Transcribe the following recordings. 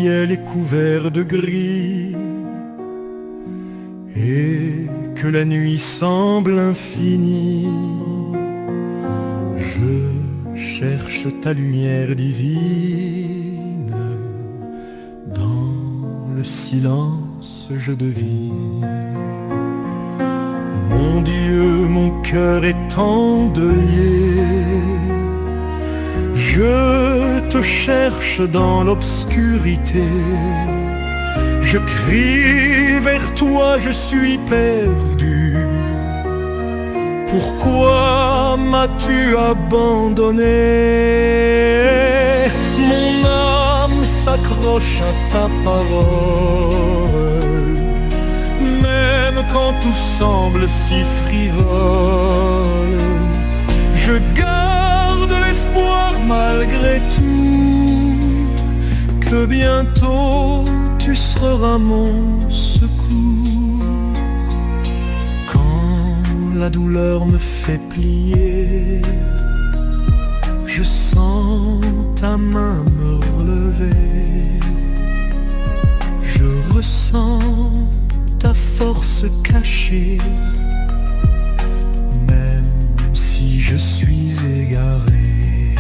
ciel est couvert de gris et que la nuit semble infinie, je cherche ta lumière divine. Dans le silence je devine. Mon Dieu, mon cœur est endeuillé. Je te cherche dans l'obscurité. Je crie vers toi, je suis perdu. Pourquoi m'as-tu abandonné? Mon âme s'accroche à ta parole, même quand tout semble si frivole. Je garde l'espoir malgré tout que bientôt tu seras mon secours. Quand la douleur me fait plier, je sens ta main me relever. Je ressens ta force cachée, même si je suis égaré.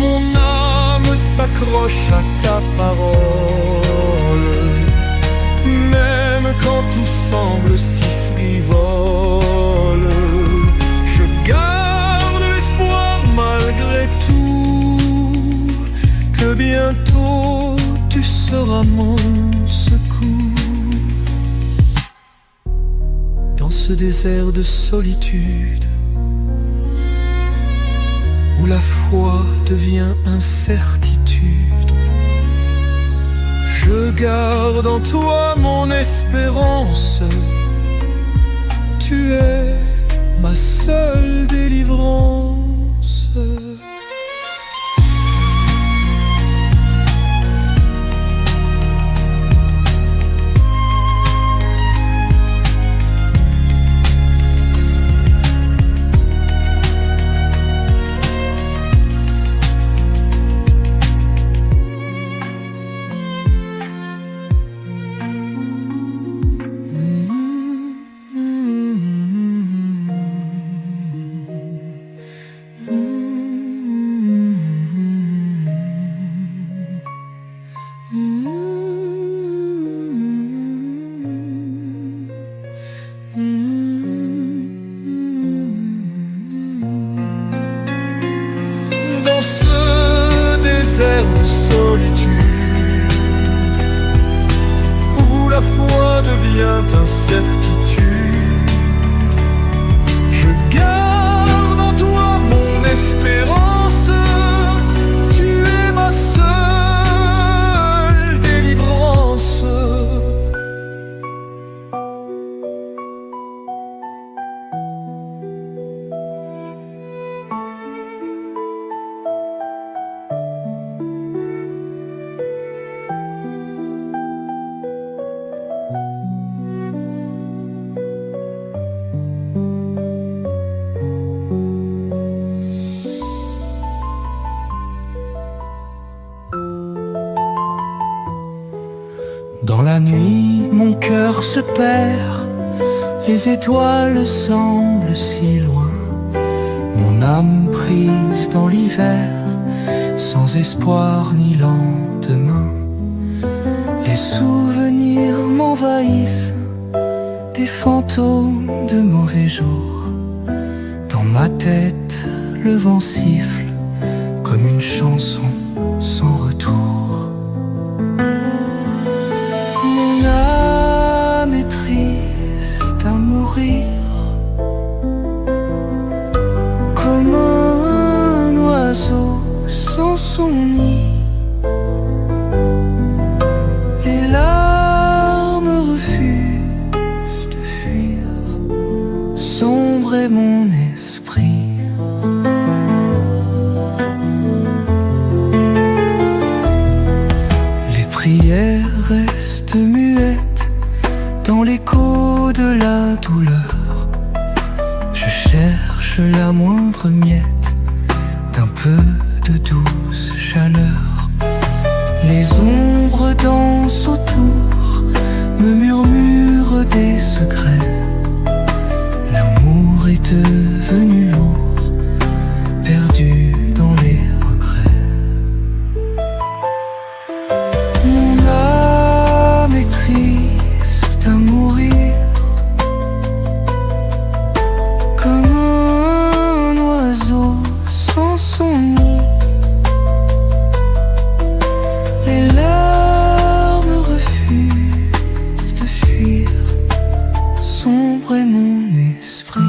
Mon âme s'accroche à ta parole, même quand tout semble si frivole. Je garde l'espoir malgré tout que bientôt tu seras mon secours. Dans ce désert de solitude où la foi devient incertitude, je garde en toi mon espérance. Tu es ma seule délivrance. Dans ce désert de solitude où la foi devient incertitude, je garde en toi mon espérance. Tu es ma seule délivrance. Dans la nuit, mon cœur se perd, les étoiles semblent si loin. Mon âme prise dans l'hiver, sans espoir ni lendemain. Les souvenirs m'envahissent, des fantômes de mauvais jours. Dans ma tête, le vent siffle comme une chanson sans retour. Mon âme est triste à mourir, comme un oiseau sans son nid. Les larmes refusent de fuir, sombre est mon esprit. Les prières restent muettes dans l'écho de la douleur. Je cherche la moindre miette d'un peu de douce chaleur. Les ombres dansent autour, me murmurent des secrets. L'amour est devenu lourd, perdu dans les regrets. Mon âme est triste à mourir, comme un oiseau sans son nid. Les larmes refusent de fuir, sombre est mon esprit.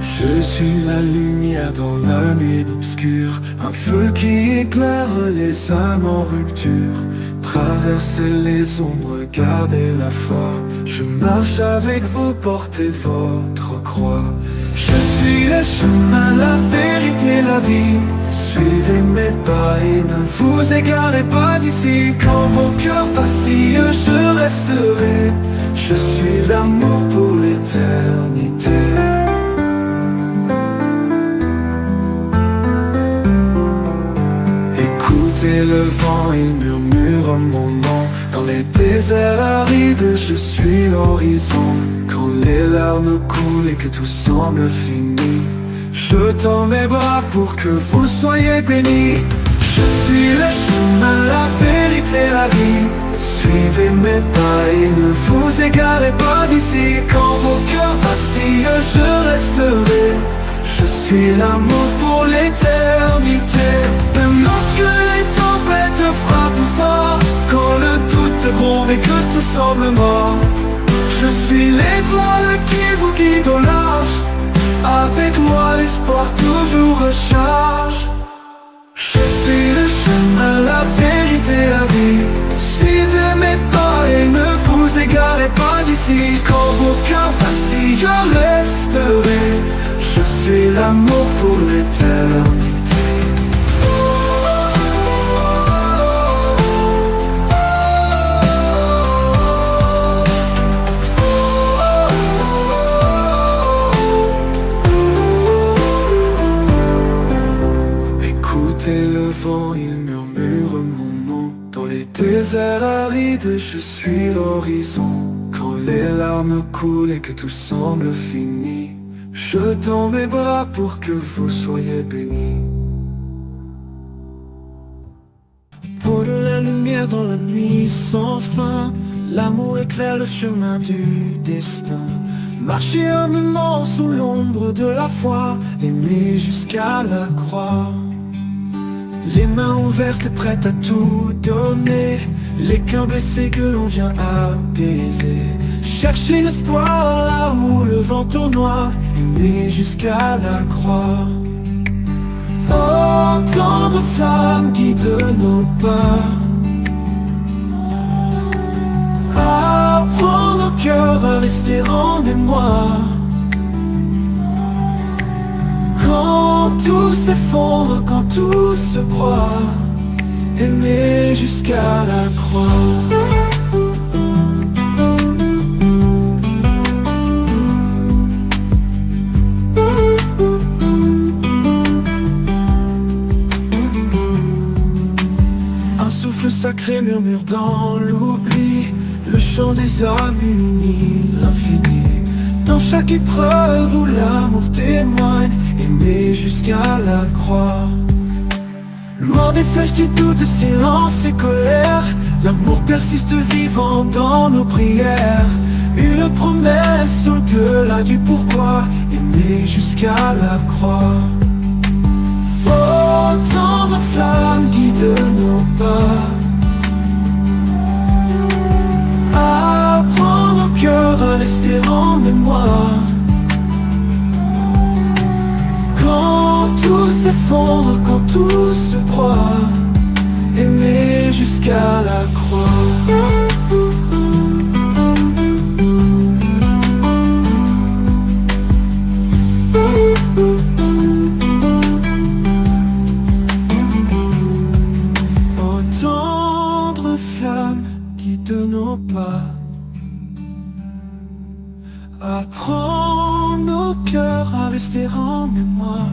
Je suis la lumière dans la nuit obscure, un feu qui éclaire les âmes en rupture. Traverser les ombres, garder la foi. Je marche avec vous, portez votre croix. Je suis le chemin, la vérité, la vie. Suivez mes pas et ne vous égarez pas d'ici. Quand vos cœurs vacillent, je resterai. Je suis l'amour pour l'éternité. Écoutez le vent, il murmure mon nom. Dans les déserts arides, je suis l'horizon. Quand les larmes coulent et que tout semble fini, je tends mes bras pour que vous soyez bénis. Je suis le chemin, la vérité, la vie. Suivez mes pas et ne vous égarez pas d'ici. Quand vos cœurs vacillent, je resterai. Je suis l'amour pour l'éternité. Même lorsque les tempêtes frappent fort, quand le doute gronde et que tout semble mort, je suis l'étoile qui vous guide au large. Avec moi l'espoir toujours recharge. Je suis le chemin, la vérité, la vie. Suivez mes pas et ne vous égarez pas d'ici. Quand vos cœurs vacillent, je resterai. Je suis l'amour pour l'éternité. Écoutez le vent, il murmure mon nom. Dans les déserts arides, je suis l'horizon. Quand les larmes coulent et que tout semble fini, je tends mes bras pour que vous soyez bénis. Pour de la lumière dans la nuit sans fin, l'amour éclaire le chemin du destin. Marcher humblement sous l'ombre de la foi, aimer jusqu'à la croix. Les mains ouvertes et prêtes à tout donner, les cœurs blessés que l'on vient apaiser. Chercher l'espoir là où le vent tournoie, aimer jusqu'à la croix. Oh, tendre flamme guide nos pas, apprendre au cœur à rester en mémoire. Quand tout s'effondre, quand tout se broie, aimer jusqu'à la croix. Un souffle sacré murmure dans l'oubli, le chant des âmes unis, l'infini. Dans chaque épreuve où l'amour témoigne, aimer jusqu'à la croix. Loin des flèches du doute, silence et colère, l'amour persiste vivant dans nos prières. Une promesse au-delà du pourquoi, aimer jusqu'à la croix. Oh, tendre flamme guide nos pas, apprendre au cœur à rester en mémoire. Quand tout s'effondre, quand tout se broie, aimer jusqu'à la croix. Oh, tendre flamme guide nos pas, Apprends nos cœurs à rester en mémoire.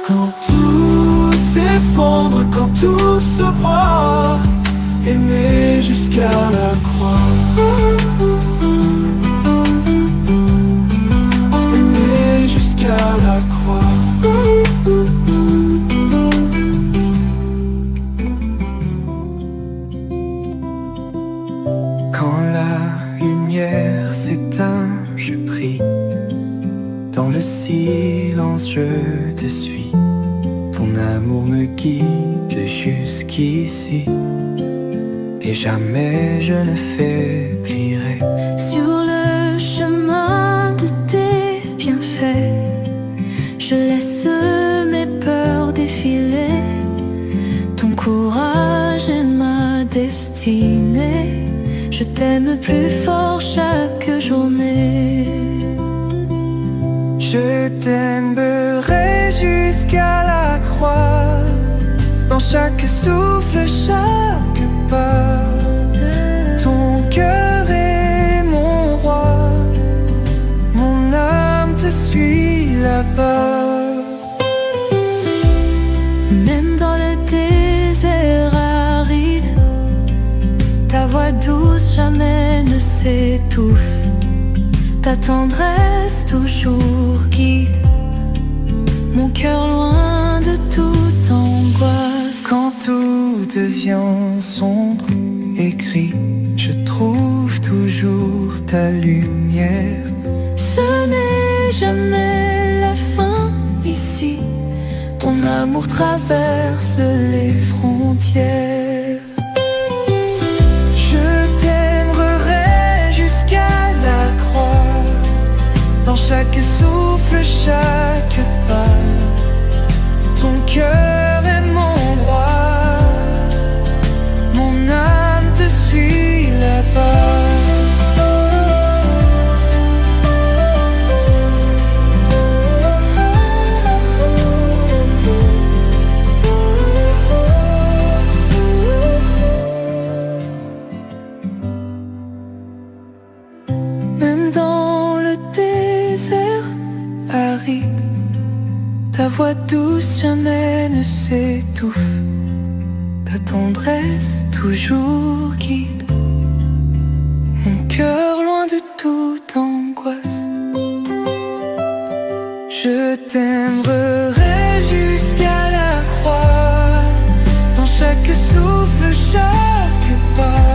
Quand tout s'effondre, quand tout se broie, aimer jusqu'à la croix. Aimer jusqu'à la croix. Quand la lumière s'éteint, je prie. Dans le silence, je te suis. Ton amour me guide jusqu'ici, et jamais je ne faiblirai. Sur le chemin de tes bienfaits, je laisse mes peurs défiler. Ton courage est ma destinée. Je t'aime plus fort chaque journée. Je t'aimerai jusqu'à la croix. Dans chaque souffle, chaque pas, ton cœur est mon roi. Mon âme te suit là-bas. Même dans le désert aride, ta voix douce jamais ne s'étouffe. Ta tendresse toujours guide mon cœur loin de toute angoisse. Quand tout devient sombre et gris, je trouve toujours ta lumière. Ce n'est jamais la fin ici. Ton amour traverse les frontières. Je t'aimerai jusqu'à la croix. Dans chaque souffle, chaque pas, ton cœur est mon roi. Mon âme te suit là-bas. Même dans le désert aride, ta voix douce jamais ne s'étouffe. Ta tendresse toujours guide mon cœur loin de toute angoisse. Je t'aimerai jusqu'à la croix. Dans chaque souffle, chaque pas,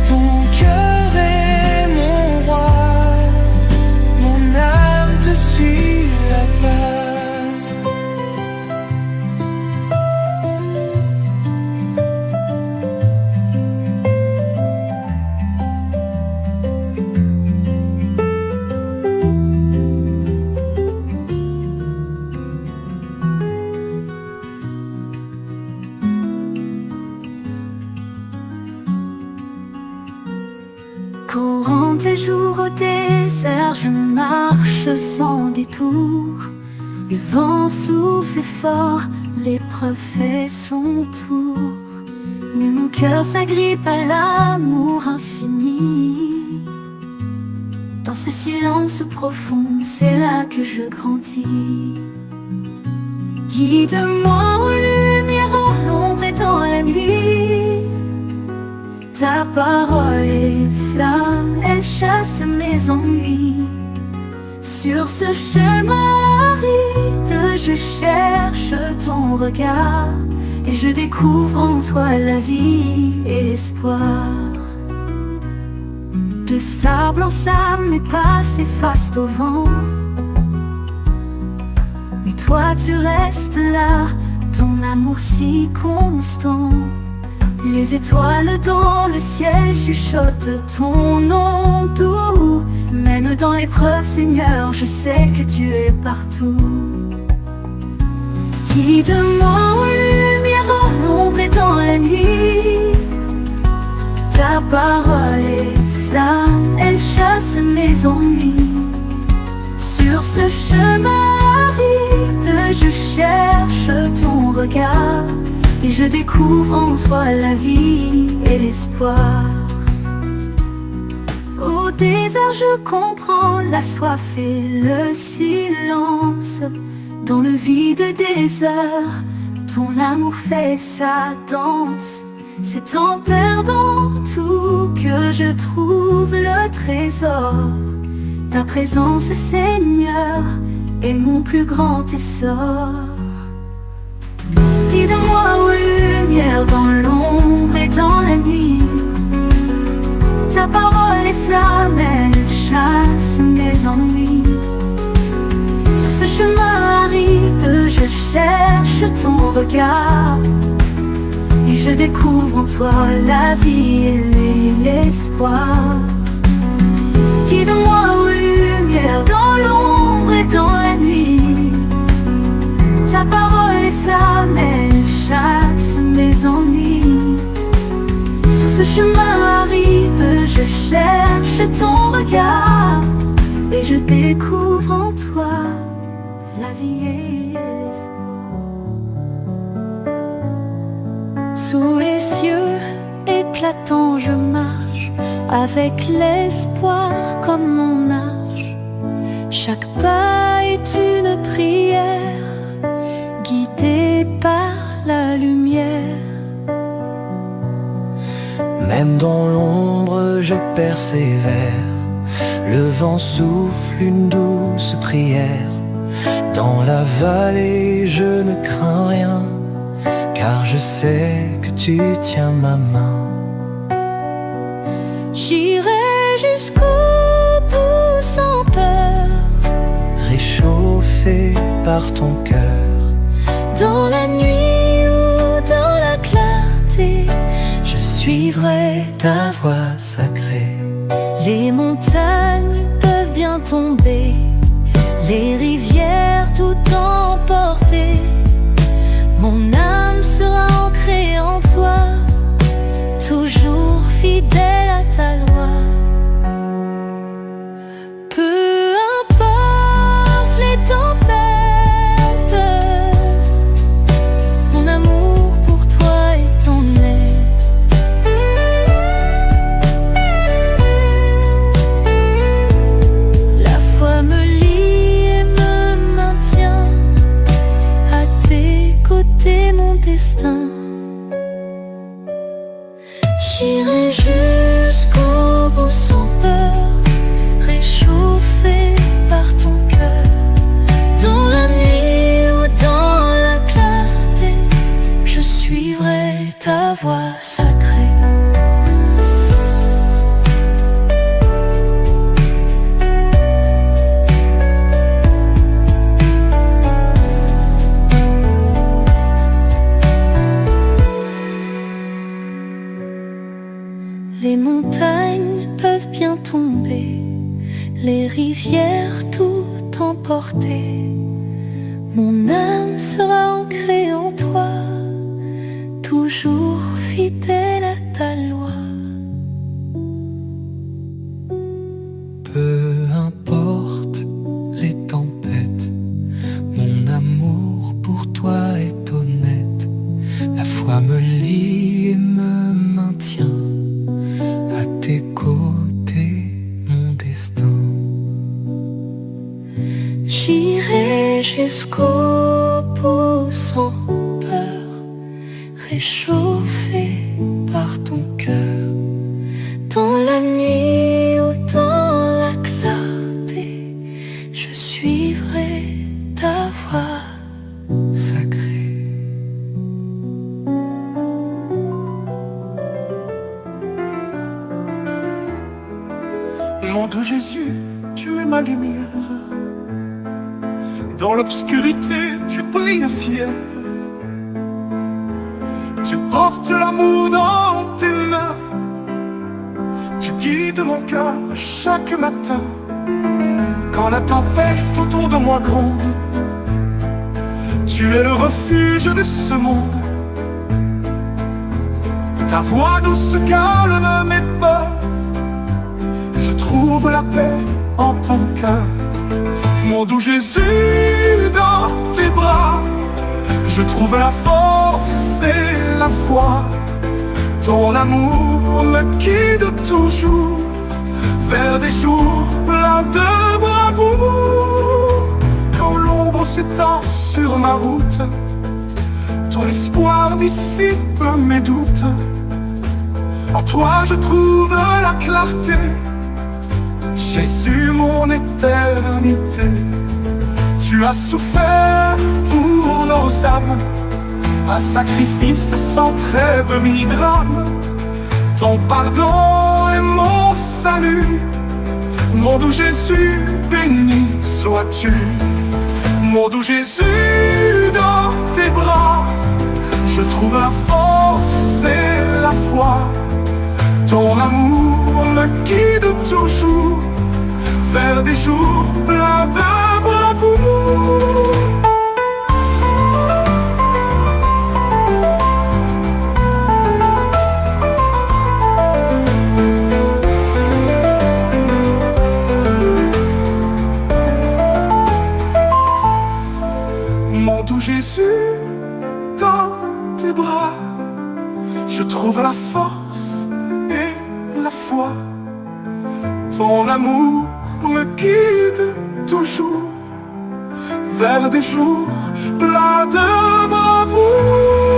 ton cœur est mon roi. Mon âme te suit là-bas. Courant des jours au désert, je marche sans détour. Le vent souffle fort, l'épreuve fait son tour. Mais mon cœur s'agrippe à l'amour infini. Dans ce silence profond, c'est là que je grandis. Guide-moi en lumière, en l'ombre et dans la nuit. Ta parole est flamme, elle chasse mes ennuis. Sur ce chemin aride, je cherche ton regard, et je découvre en toi la vie et l'espoir. De sable en sable, mes pas s'effacent au vent. Mais toi tu restes là, ton amour si constant. Les étoiles dans le ciel chuchotent ton nom doux. Même dans l'épreuve, Seigneur, je sais que tu es partout. Guide-moi en lumière, en l'ombre et dans la nuit. Ta parole est flamme, elle chasse mes ennuis. Sur ce chemin aride, je cherche ton regard, et je découvre en toi la vie et l'espoir. désert je comprends la soif et le silence. Dans le vide des heures, ton amour fait sa danse. C'est en perdant tout que je trouve le trésor. Ta présence, Seigneur, est mon plus grand essor. Guide-moi aux lumières dans l'ombre et dans la nuit. Ta parole est flamme, elle chasse mes ennuis. Sur ce chemin aride, je cherche ton regard. Et je découvre en toi la vie et l'espoir. Guide-moi aux lumières dans l'ombre et dans la nuit. Ta parole est flamme, elle chasse mes ennuis. Sur ce chemin aride, je cherche ton regard. Et je découvre en toi la vie et l'espoir. Sous les cieux éclatants, je marche avec l'espoir comme mon âge. Chaque pas est une prière, guidée par la lumière. Même dans l'ombre je persévère. Le vent souffle une douce prière. Dans la vallée je ne crains rien, car je sais que tu tiens ma main. J'irai jusqu'au bout sans peur, réchauffé par ton cœur. dans la nuit ou dans la clarté, Je suivrai ta voie sacrée. les montagnes peuvent bien tomber, les rivières tout emporter. Mon âme sera ancrée en toi, toujours fidèle à ta loi. Peu importe les tempêtes, mon amour pour toi est honnête. La foi me lie et me maintient à tes côtés, mon destin. J'irai jusqu'au bout sans peur, réchauffé par ton cœur. Dans la nuit ou dans la clarté, je suivrai ta voie sacrée. Les montagnes peuvent bien tomber, les rivières tout emporter. Mon âme sera ancrée en toi, toujours fidèle à ta loi. Peu importe les tempêtes, mon amour pour toi est honnête. La foi me lie et me maintient à tes côtés, mon destin. J'irai jusqu'au bout sans peur, réchauffé par ton cœur. Dans la nuit ou dans la clarté, je suivrai ta voie Sacré. Nom de Jésus, tu es ma lumière. Dans l'obscurité, tu brilles fier. Tu portes l'amour dans tes mains. Tu guides mon cœur chaque matin. Quand la tempête autour de moi gronde, tu es le refuge de ce monde. Ta voix douce calme mes peurs. Je trouve la paix en ton cœur. Mon doux Jésus, dans tes bras, je trouve la force et la foi. Ton amour me guide toujours vers vers des jours pleins de bravoure. Quand l'ombre s'étend sur ma route, ton espoir dissipe mes doutes. En toi je trouve la clarté, Jésus mon éternité. Tu as souffert pour nos âmes, un sacrifice sans trêve ni drame. Ton pardon est mon salut, mon doux Jésus, béni sois-tu. Mon doux Jésus, dans tes bras, je trouve la force et la foi. Ton amour me guide toujours vers des jours pleins de bravoure. Mon doux Jésus, dans tes bras, je trouve la force et la foi. Ton amour me guide toujours vers des jours pleins de bravoure.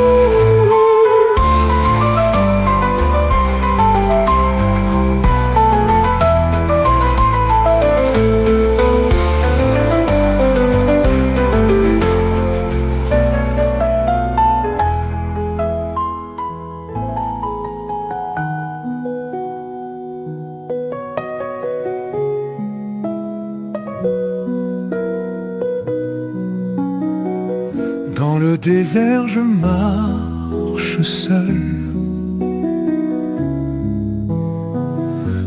Dans le désert je marche seul,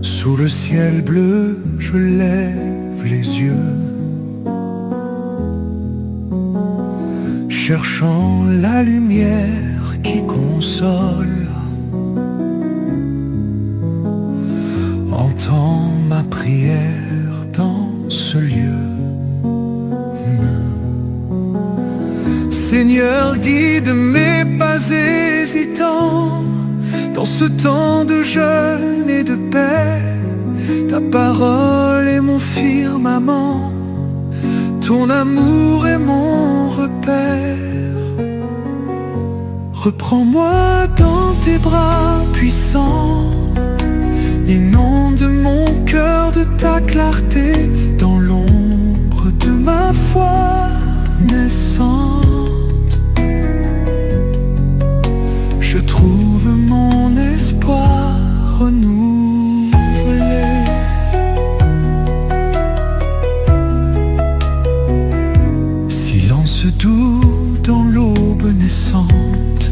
sous le ciel bleu je lève les yeux, cherchant la lumière qui console. Entends ma prière dans ce lieu. Seigneur, guide mes pas hésitants dans ce temps de jeûne et de paix. Ta parole est mon firmament, ton amour est mon repère. Reprends-moi dans tes bras puissants, inonde mon cœur de ta clarté, dans l'ombre de ma foi naissante. Je trouve mon espoir renouvelé. Silence doux dans l'aube naissante.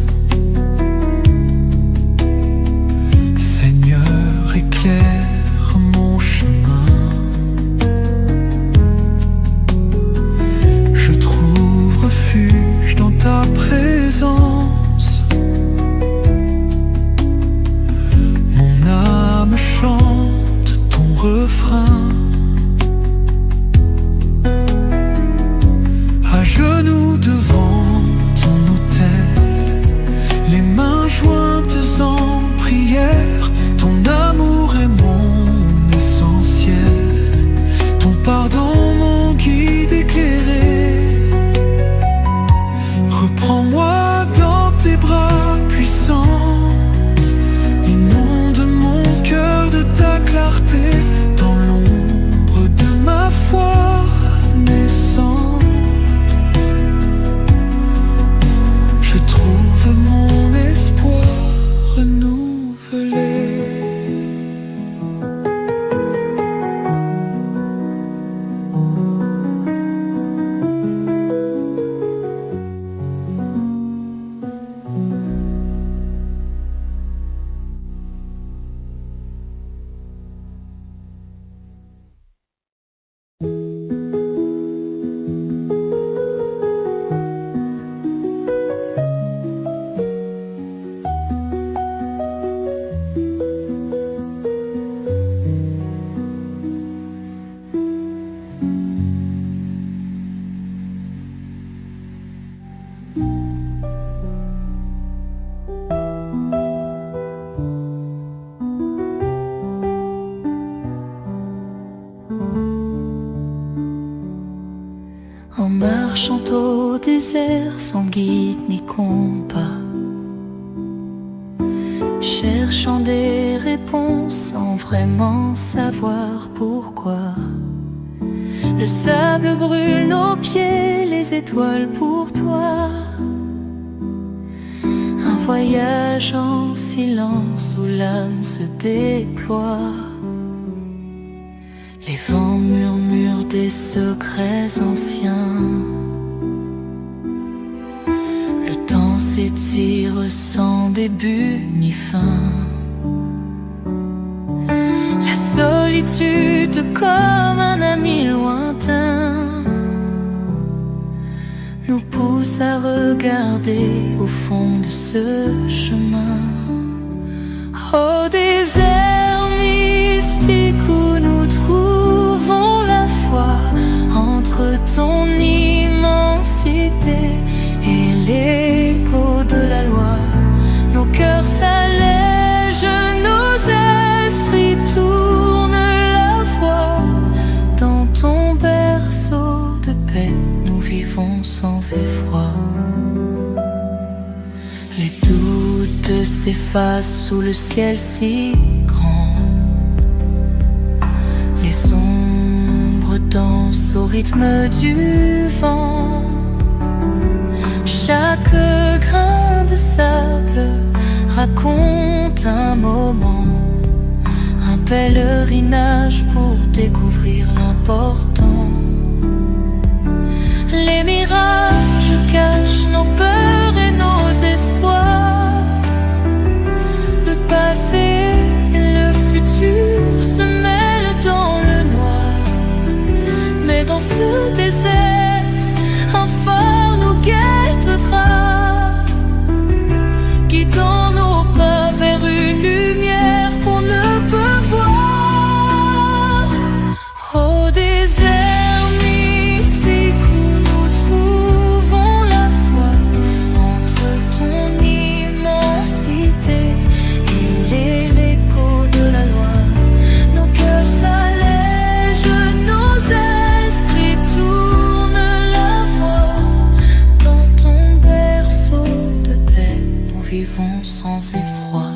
Seigneur, éclaire mon chemin. Je trouve refuge dans ta présence. Chante ton refrain. À genoux devant ton autel, les mains jointes en prière. Ton amour est mon essentiel, ton pardon mon guide éclairé. Reprends-moi dans tes bras puissants, inonde mon cœur de ta clarté, dans l'ombre marchant au désert sans guide ni compas, cherchant des réponses sans vraiment savoir pourquoi. Le sable brûle nos pieds, les étoiles pour toi. Un voyage en silence où l'âme se déploie. Les vents murmurent des secrets anciens. Le temps s'étire sans début ni fin. La solitude comme un ami lointain nous pousse à regarder au fond de ce chemin. Au désert mystique où nous trouvons la foi, entre ton immensité et l'écho de la loi, nos cœurs s'allègent, nos esprits tournent la voie. Dans ton berceau de paix, nous vivons sans effroi. Les doutes s'effacent sous le ciel si grand. Les ombres dansent au rythme du vent. Chaque grain de sable raconte un moment, un pèlerinage pour découvrir l'important. Les mirages cachent nos peurs et nos espoirs. Le passé et le futur se mêlent dans le noir. Mais dans ce désert, un phare nous guettera, guidant nos pas vers une lumière qu'on ne peut voir. Au désert mystique où nous trouvons la foi, entre ton immensité et l'écho de la loi, nos cœurs s'allègent, nos esprits tournent la voie. Dans ton berceau de paix, nous vivons sans effroi.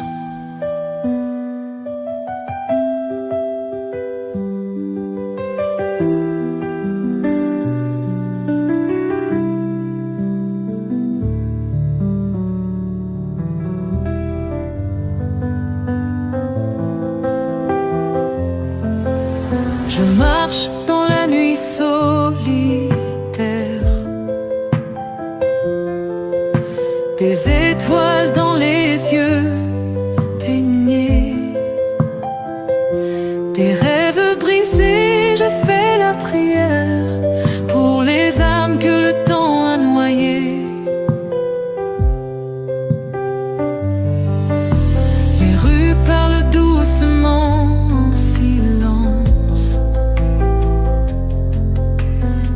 Je marche dans la nuit solitaire, des étoiles dans les yeux baignés, des rêves brisés. Je fais la prière pour les âmes que le temps a noyées. Les rues parlent doucement en silence,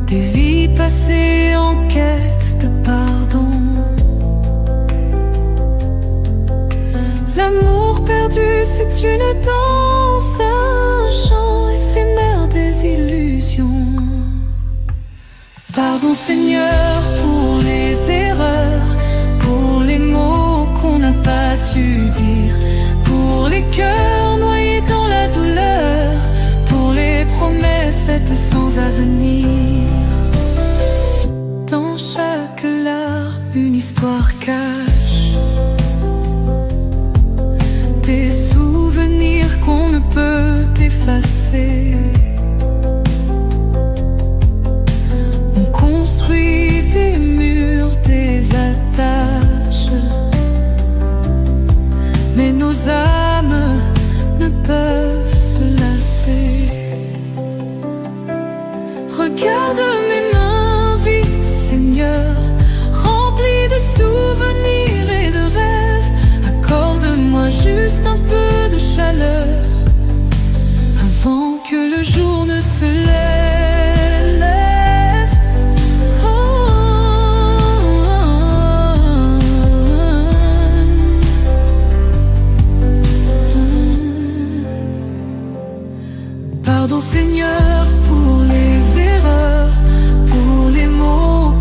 des vies passées en quête de pardon. L'amour perdu, c'est une danse, un chant éphémère des illusions. Pardon Seigneur pour les erreurs, pour les mots qu'on n'a pas su dire, pour les cœurs noyés dans la douleur, pour les promesses faites sans avenir. Dans chaque larme, une histoire cache des souvenirs qu'on ne peut effacer. On construit des murs, des attaches, mais nos âmes ne peuvent se lasser. Regarde mes mains vides, Seigneur, remplies de souvenirs et de rêves. Accorde-moi juste un peu de chaleur avant que le jour ne se lève. Oh, oh, oh. Pardon Seigneur pour les erreurs, pour les mots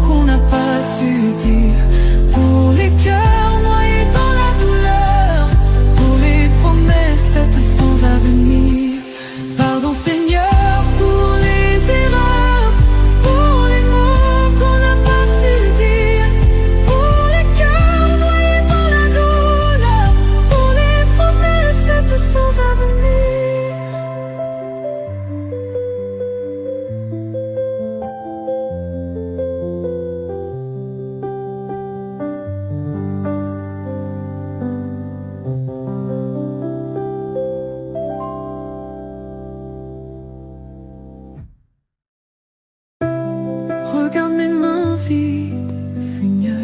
Regarde mes mains vides, Seigneur,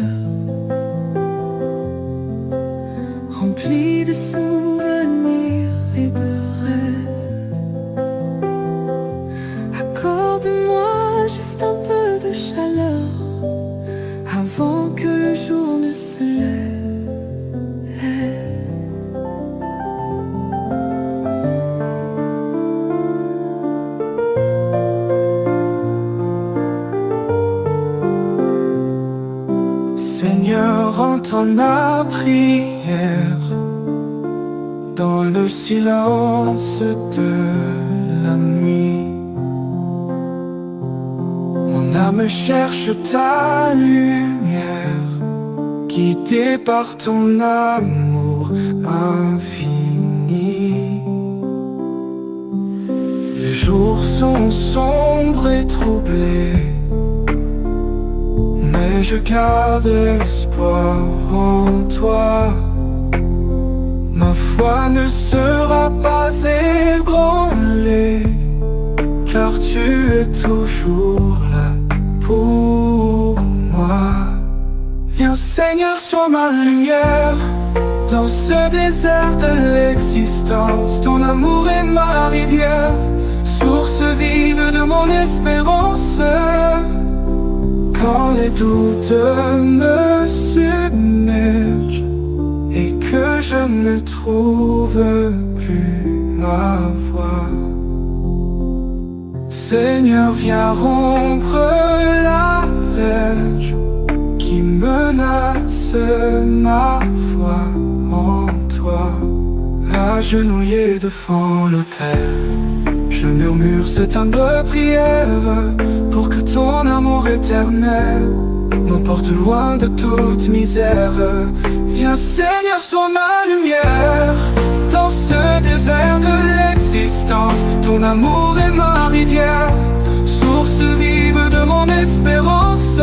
remplies de souvenirs et de rêves. Accorde-moi juste un peu de chaleur avant que le jour ne se lève. Seigneur, entends ma prière dans le silence de la nuit. Mon âme cherche ta lumière, guidée par ton amour infini. Les jours sont sombres et troublés, mais je garde espoir en toi. Ma foi ne sera pas ébranlée, car tu es toujours là pour moi. Viens Seigneur, sois ma lumière dans ce désert de l'existence. Ton amour est ma rivière, source vive de mon espérance. Quand les doutes me submergent et que je ne trouve plus ma voie, Seigneur, viens rompre la verge qui menace ma foi en toi. Agenouillé devant l'autel, je murmure cette humble prière pour que ton amour éternel m'emporte loin de toute misère. Viens Seigneur, sois ma lumière dans ce désert de l'existence. Ton amour est ma rivière, source vive de mon espérance.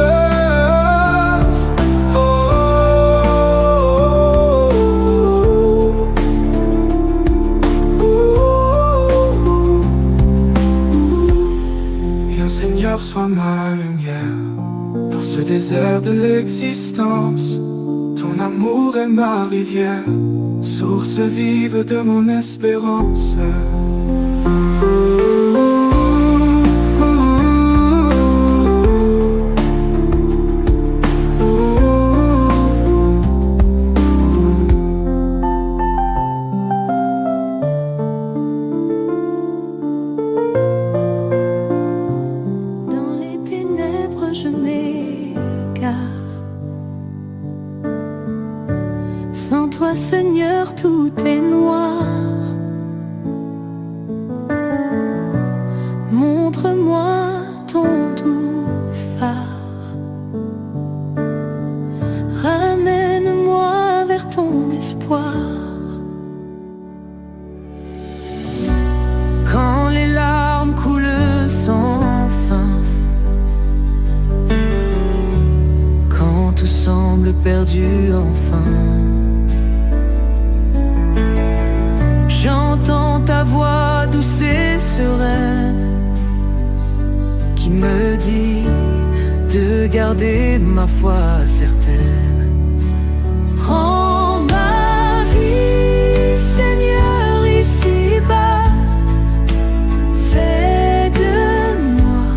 Seigneur, sois ma lumière dans ce désert de l'existence. Ton amour est ma rivière, source vive de mon espérance. Sans toi, Seigneur, tout est noir. Montre-moi ton doux phare. Ramène-moi vers ton espoir. Quand les larmes coulent sans fin, quand tout semble perdu enfin, j'entends ta voix douce et sereine qui me dit de garder ma foi certaine. Prends ma vie, Seigneur, ici-bas. Fais de moi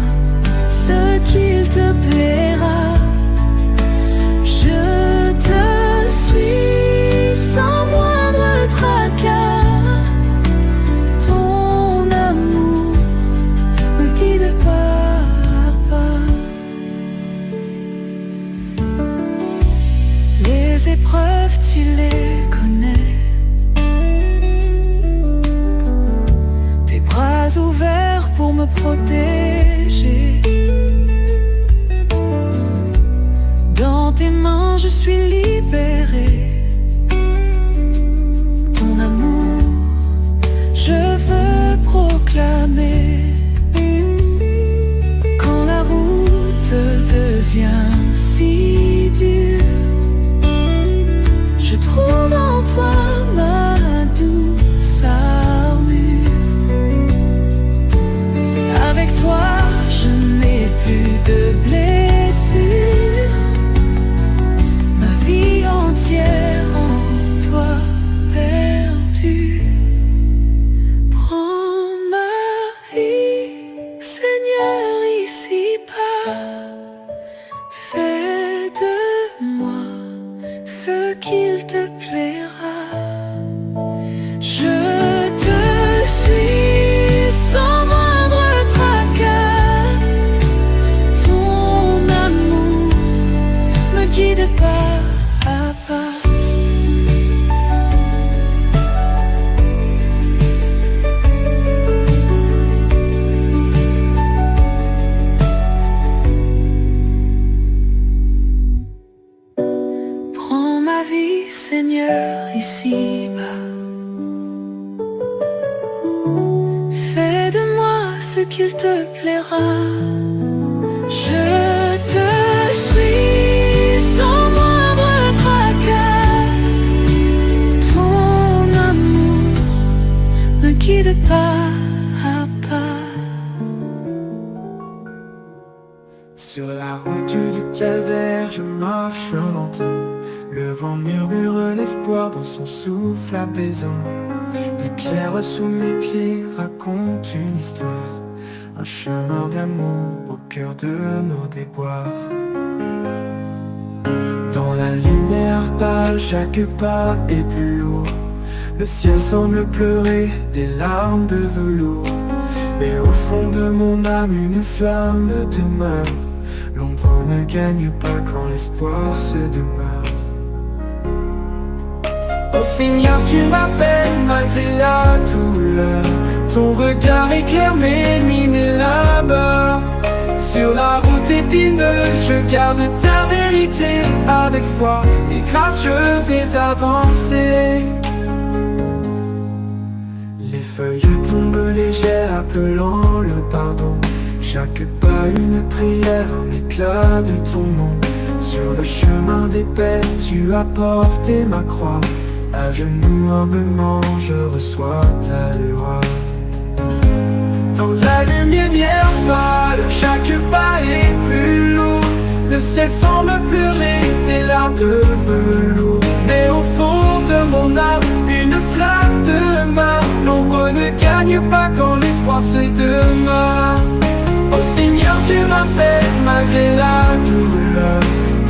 ce qu'il te plaira. Je te suis sans moindre tracas. Les épreuves, tu les connais. Tes bras ouverts pour me protéger. Dans tes mains, je suis libérée. Ton amour, je veux proclamer. Quand la route devient si dure, je trouve en toi ma douce armure. Avec toi, je il te plaira. Je te suis sans moindre tracas. Ton amour me guide pas à pas. Sur la route du calvaire, je marche lentement. Le vent murmure l'espoir dans son souffle apaisant. L'éclair sous mes pieds raconte une histoire, un chemin d'amour au cœur de nos déboires. Dans la lumière pâle, chaque pas est plus lourd. Le ciel semble pleurer des larmes de velours. Mais au fond de mon âme, une flamme demeure. L'ombre ne gagne pas quand l'espoir se demeure. Oh Seigneur, tu m'appelles malgré la douleur. Ton regard éclaire mes nuits et là-bas. Sur la route épineuse, je garde ta vérité. Avec foi et grâce, je vais avancer. Les feuilles tombent légères, appelant le pardon. Chaque pas une prière, un éclat de ton nom. Sur le chemin des peines, tu as porté ma croix. À genoux humblement, je reçois ta loi. Dans la lumière pâle, chaque pas est plus lourd. Le ciel semble pleurer des larmes de velours. Mais au fond de mon âme, une flamme demeure. L'ombre ne gagne pas quand l'espoir se demeure. Oh Seigneur, tu m'appelles malgré la douleur.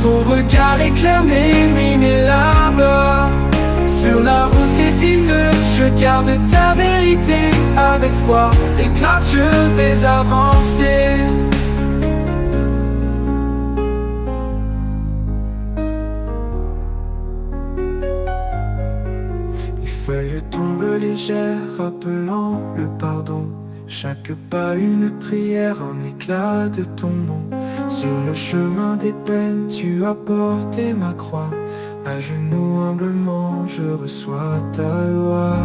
Ton regard éclaire mes nuits, mes labeurs. Sur la route épineuse, je garde ta vérité. Avec foi et grâce, je vais avancer. Les feuilles tombent légères, rappelant le pardon. Chaque pas une prière, un éclat de ton nom. Sur le chemin des peines, tu as porté ma croix. À genoux humblement, je reçois ta loi.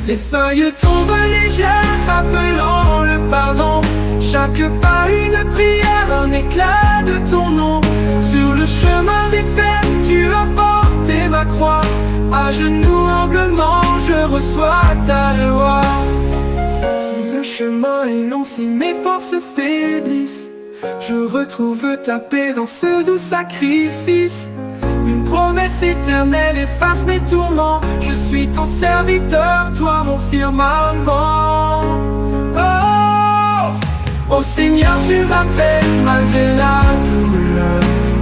Les feuilles tombent légères, rappelant le pardon. Chaque pas une prière, un éclat de ton nom. Sur le chemin des peines, tu as porté ma croix. À genoux humblement, je reçois ta loi. Si le chemin est long, si mes forces faiblissent, je retrouve ta paix dans ce doux sacrifice. Une promesse éternelle efface mes tourments. Je suis ton serviteur, toi mon firmament. Oh, oh Seigneur, tu m'appelles malgré la douleur.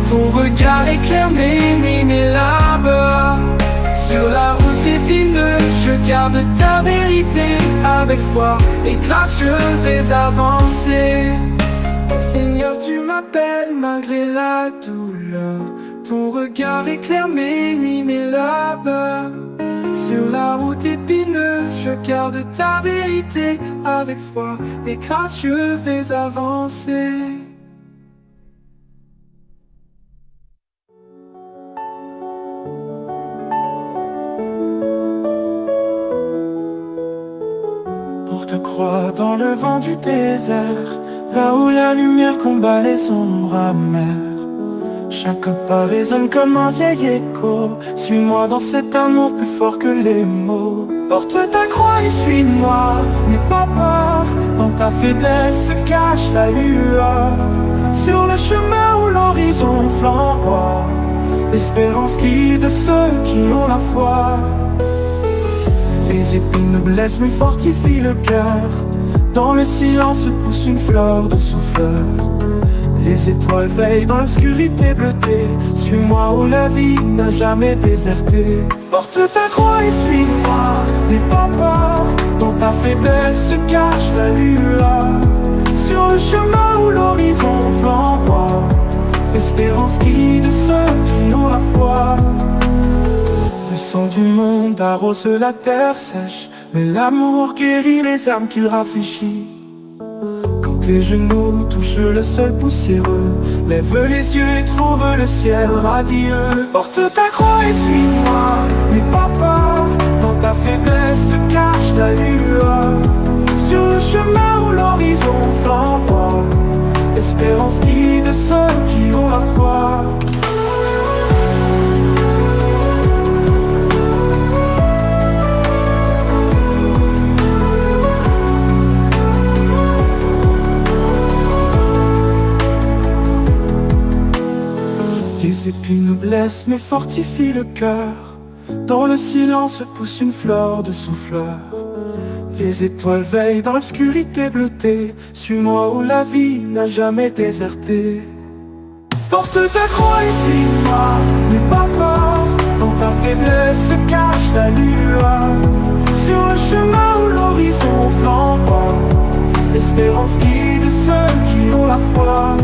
Ton regard éclaire mes nuits, mes labeurs. Sur la route épineuse, je garde ta vérité. Avec foi et grâce, je vais avancer. Seigneur, tu m'appelles malgré la douleur. Ton regard éclaire mes nuits, mes labeurs. Sur la route épineuse, je garde ta vérité. Avec foi et grâce, je vais avancer. Pour te croire dans le vent du désert, là où la lumière combat les ombres amères. Chaque pas résonne comme un vieil écho. Suis-moi dans cet amour plus fort que les mots. Porte ta croix et suis-moi, n'aie pas peur. Dans ta faiblesse se cache la lueur. Sur le chemin où l'horizon flamboie, l'espérance guide ceux qui ont la foi. Les épines blessent mais fortifient le cœur. Dans le silence pousse une fleur de souffleur. Les étoiles veillent dans l'obscurité bleutée. Suis-moi où la vie n'a jamais déserté. Porte ta croix et suis-moi, n'aie pas peur. Dans ta faiblesse se cache la lueur. Sur le chemin où l'horizon flamboie, l'espérance guide ceux qui ont la foi. Le sang du monde arrose la terre sèche, mais l'amour guérit les âmes qu'il rafraîchit. Quand tes genoux touchent le sol poussiéreux, lève les yeux et trouve le ciel radieux. Porte ta croix et suis-moi, n'aie pas peur. Dans ta faiblesse se cache la lueur. Sur le chemin où l'horizon flamboie, l'espérance guide ceux qui ont la foi. Les épines blessent mais fortifient le cœur. Dans le silence pousse une fleur de souffleur. Les étoiles veillent dans l'obscurité bleutée. Suis-moi où la vie n'a jamais déserté. Porte ta croix et suis-moi, n'aie pas peur. Dans ta faiblesse se cache la lueur. Sur le chemin où l'horizon flamboie, l'espérance guide ceux qui ont la foi.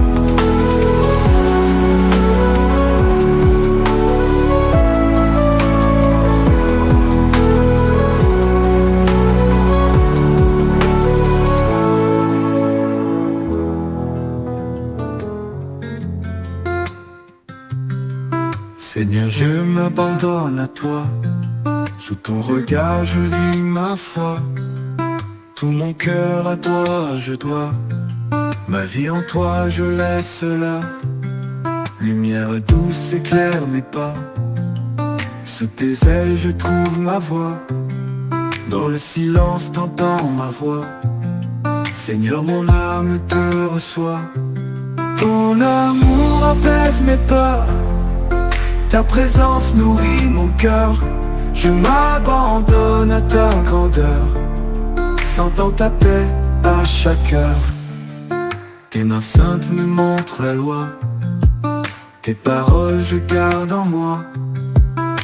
Seigneur, je m'abandonne à toi. Sous ton regard je vis ma foi. Tout mon cœur à toi je dois. Ma vie en toi je laisse là. Lumière douce éclaire mes pas. Sous tes ailes je trouve ma voix. Dans le silence t'entends ma voix. Seigneur, mon âme te reçoit. Ton amour apaise mes peurs. Ta présence nourrit mon cœur. Je m'abandonne à ta grandeur, sentant ta paix à chaque heure. Tes mains saintes me montrent la loi. Tes paroles je garde en moi.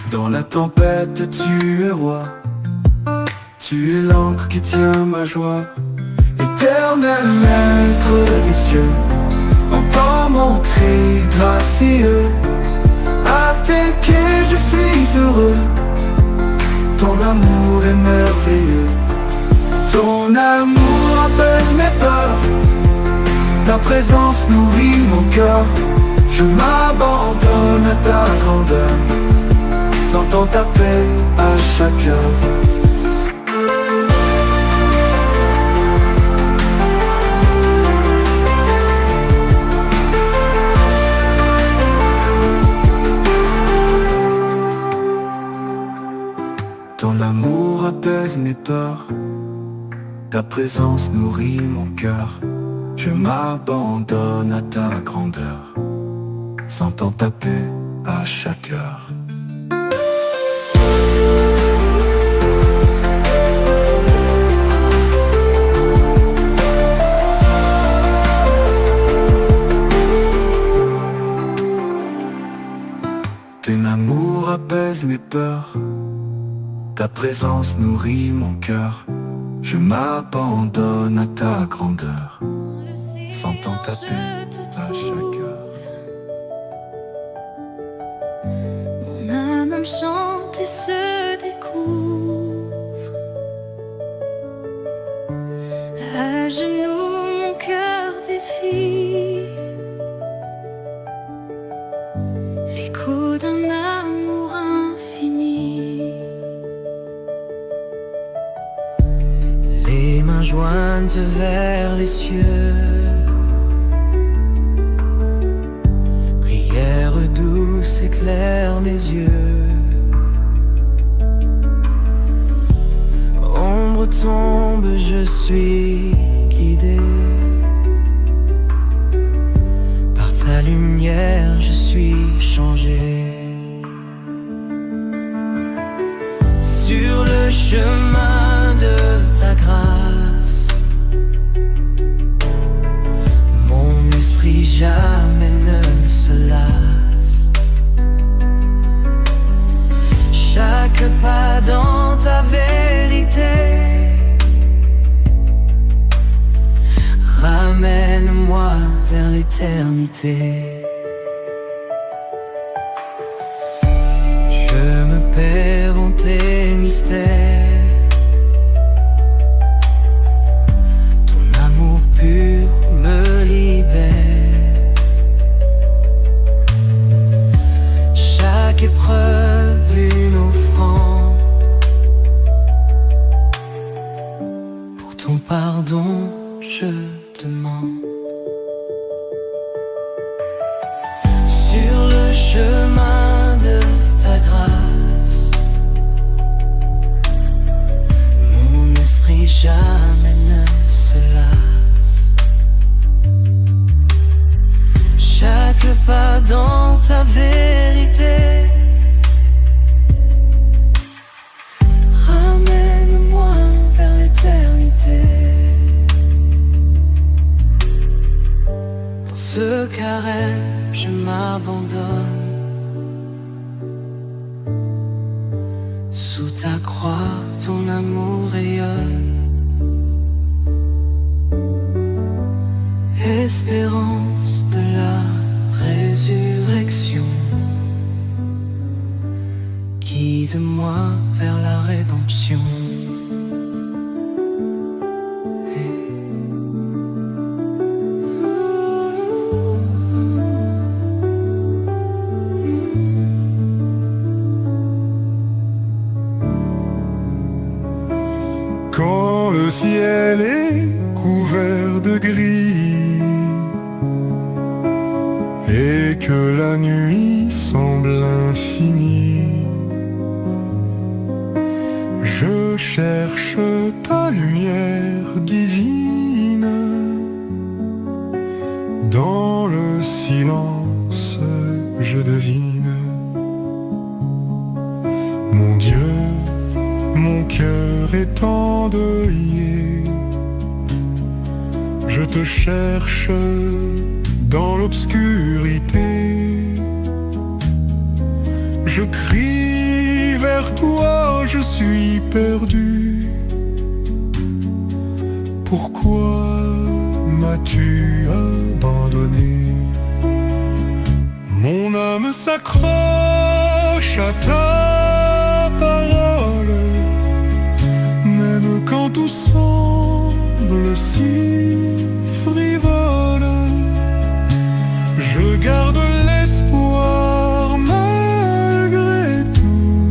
Dans la tempête tu es roi. Tu es l'encre qui tient ma joie. Éternel maître des cieux, entends mon cri gracieux. À tes pieds je suis heureux. Ton amour est merveilleux. Ton amour apaise mes peurs. Ta présence nourrit mon cœur. Je m'abandonne à ta grandeur, sentant ta paix à chaque heure. Ton amour apaise mes peurs. Ta présence nourrit mon cœur. Je m'abandonne à ta grandeur, sentant ta paix à chaque heure. Ton amour apaise mes peurs. Ta présence nourrit mon cœur. Je m'abandonne à ta grandeur, sentant ta paix à chaque heure. Mon âme me chante et se découvre. À genoux mon cœur défie l'écho d'un amour infini. Les mains jointes vers les cieux, prière douce éclaire mes yeux. Ombre tombe, je suis guidé. Par ta lumière, je suis changé. Sur le chemin de ta grâce, mon esprit jamais ne se lasse. Chaque pas dans ta vérité ramène-moi vers l'éternité. Je me perds en tes mystères. Ton amour pur me libère. Chaque épreuve une offrande pour ton pardon. je demande. Sur le chemin de ta grâce, mon esprit jamais ne se lasse. Chaque pas dans ta vérité ramène-moi vers l'éternité. Dans ce carême, je m'abandonne. Sous ta croix, ton amour rayonne. Espérance de la résurrection, guide-moi vers la rédemption. Quand le ciel est couvert de gris et que la nuit semble infinie, je cherche ta lumière divine. Dans le silence, je devine, mon Dieu, mon cœur est endeuillé. Je te cherche dans l'obscurité. Je crie vers toi, je suis perdu. Pourquoi m'as-tu abandonné? Mon âme s'accroche à ta parole, même quand tout semble si frivole. Je garde l'espoir malgré tout,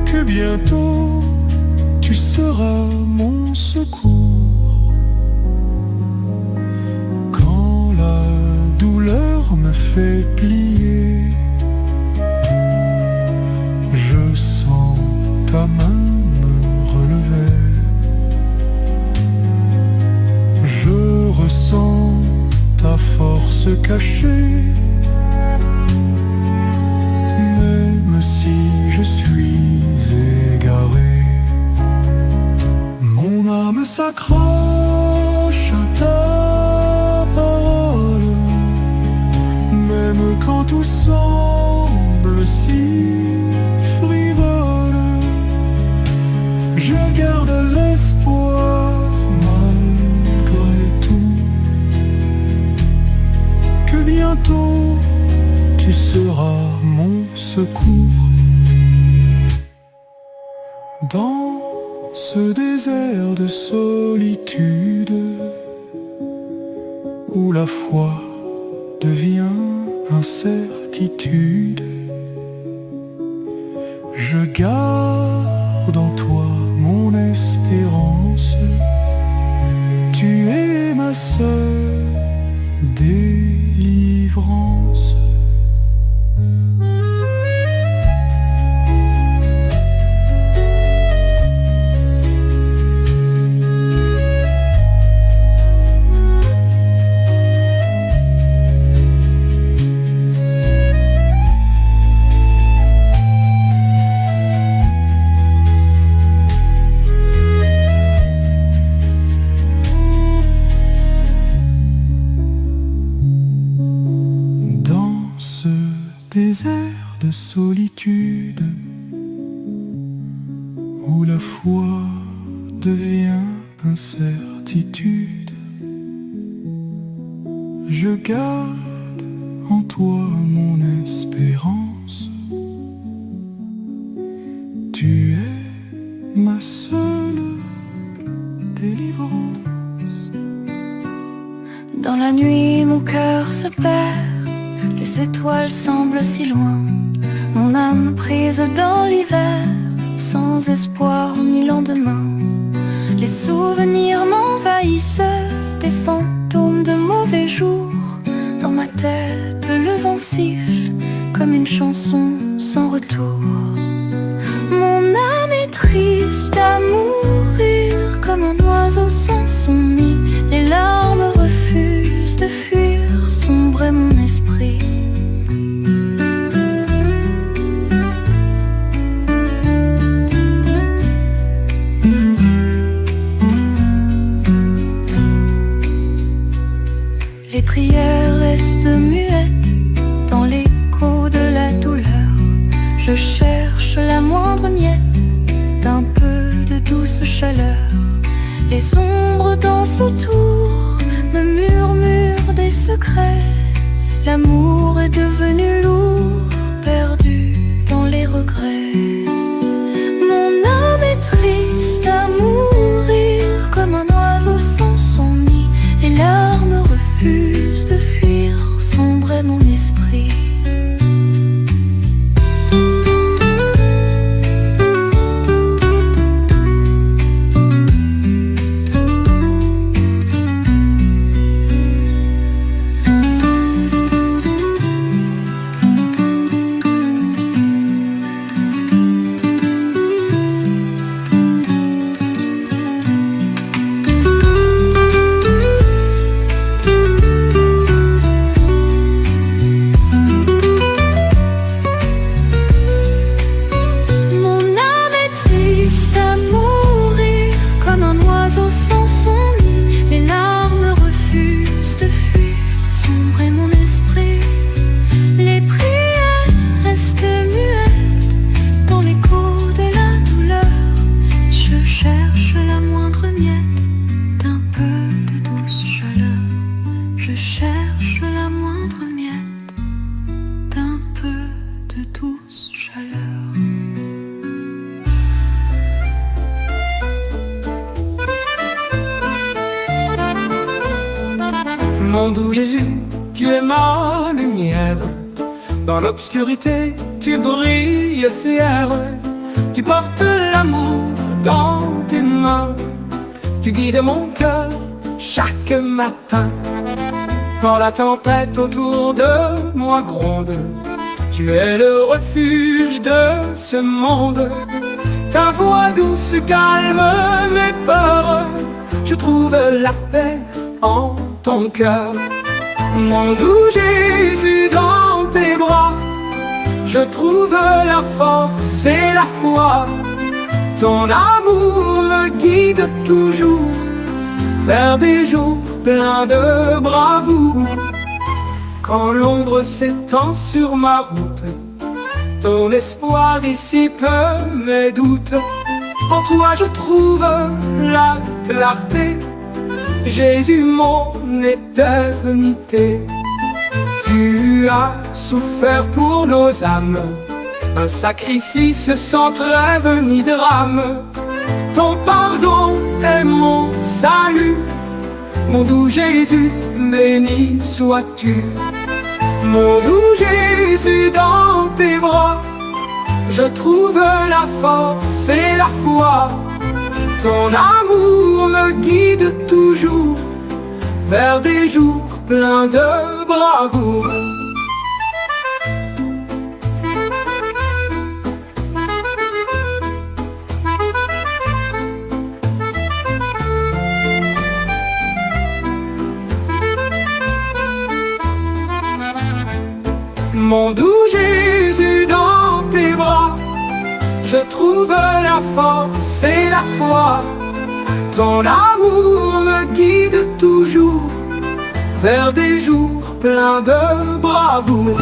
que bientôt tu seras mon secours. Quand la douleur me fait plier, je sens ta main me relever. Je ressens ta force cachée, même si je suis égaré. Mon âme s'accroche à ta parole, même quand tout semble si frivole. Je garde l'espoir malgré tout, que bientôt tu seras mon secours. Dans ce désert de solitude, où la foi devient incertitude, je garde en toi mon espérance. Tu es ma seule délivrance. Désert de solitude, où la foi devient incertitude, je garde en toi mon espérance. Tu es ma seule délivrance. Dans la nuit, mon cœur se perd. Les étoiles semblent si loin, mon âme prise dans l'hiver, sans espoir ni lendemain. Les souvenirs m'envahissent, des fantômes de mauvais jours. Dans ma tête, le vent siffle comme une chanson sans retour. Mon âme est triste à mourir, comme un oiseau sans son nid. Les larmes refusent de fuir, sombrer mon esprit. Les prières restent muettes dans l'écho de la douleur. Je cherche la moindre miette d'un peu de douce chaleur. Les ombres dansent autour, me murmurent des secrets. L'amour est devenu lourd, perdu dans les regrets. Mon âme est triste à mourir, comme un oiseau sans son nid. Les larmes refusent de fuir, sombrer mon esprit. Je cherche la moindre miette d'un peu de douce chaleur. Mon doux Jésus, tu es ma lumière. Dans l'obscurité, tu brilles fier. Tu portes l'amour dans tes mains. Tu guides mon cœur chaque matin. Quand la tempête autour de moi gronde, tu es le refuge de ce monde. Ta voix douce calme mes peurs. Je trouve la paix en ton cœur. Mon doux Jésus, dans tes bras, je trouve la force et la foi. Ton amour me guide toujours vers des jours pleins de bravoure. Quand l'ombre s'étend sur ma route, ton espoir dissipe mes doutes. En toi je trouve la clarté, Jésus mon éternité. Tu as souffert pour nos âmes, un sacrifice sans trêve ni drame. Ton pardon est mon salut, mon doux Jésus, béni sois-tu. Mon doux Jésus, dans tes bras, je trouve la force et la foi. Ton amour me guide toujours vers des jours pleins de bravoure. Mon doux Jésus, dans tes bras, je trouve la force et la foi. Ton amour me guide toujours vers des jours pleins de bravoure.